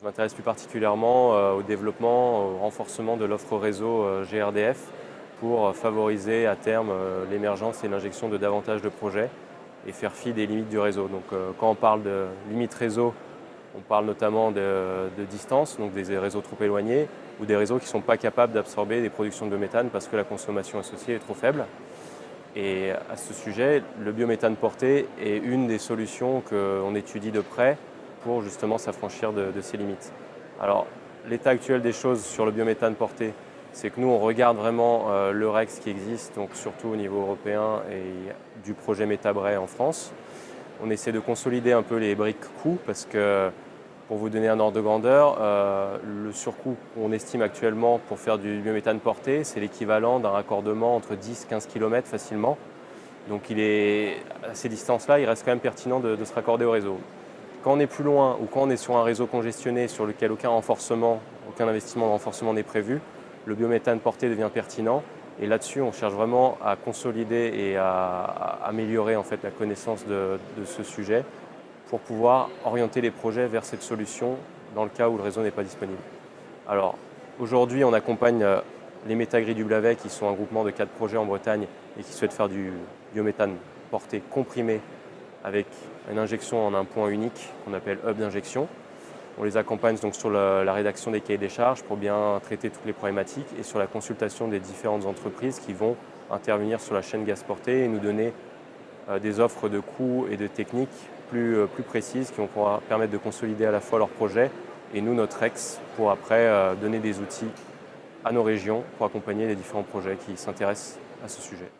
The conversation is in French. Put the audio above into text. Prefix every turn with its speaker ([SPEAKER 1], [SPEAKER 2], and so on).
[SPEAKER 1] Je m'intéresse plus particulièrement au développement, au renforcement de l'offre réseau GRDF pour favoriser à terme l'émergence et l'injection de davantage de projets et faire fi des limites du réseau. Donc quand on parle de limites réseau, on parle notamment de distance, donc des réseaux trop éloignés ou des réseaux qui ne sont pas capables d'absorber des productions de biométhane parce que la consommation associée est trop faible. Et à ce sujet, le biométhane porté est une des solutions qu'on étudie de près pour justement s'affranchir de ces limites. Alors, l'état actuel des choses sur le biométhane porté, c'est que nous, on regarde vraiment le REX qui existe, donc surtout au niveau européen et du projet Métabray en France. On essaie de consolider un peu les briques coûts parce que, pour vous donner un ordre de grandeur, le surcoût qu'on estime actuellement pour faire du biométhane porté, c'est l'équivalent d'un raccordement entre 10 et 15 km facilement. Donc à ces distances-là, il reste quand même pertinent de se raccorder au réseau. Quand on est plus loin ou quand on est sur un réseau congestionné sur lequel aucun investissement de renforcement n'est prévu, le biométhane porté devient pertinent. Et là-dessus, on cherche vraiment à consolider et à améliorer en fait, la connaissance de ce sujet pour pouvoir orienter les projets vers cette solution dans le cas où le réseau n'est pas disponible. Alors, aujourd'hui, on accompagne les Métagris du Blavet, qui sont un groupement de 4 projets en Bretagne et qui souhaitent faire du biométhane porté comprimé avec une injection en un point unique qu'on appelle hub d'injection. On les accompagne donc sur la rédaction des cahiers des charges pour bien traiter toutes les problématiques et sur la consultation des différentes entreprises qui vont intervenir sur la chaîne gaz porté et nous donner des offres de coûts et de techniques plus précises qui vont pouvoir permettre de consolider à la fois leur projet et nous, notre ex, pour après donner des outils à nos régions pour accompagner les différents projets qui s'intéressent à ce sujet.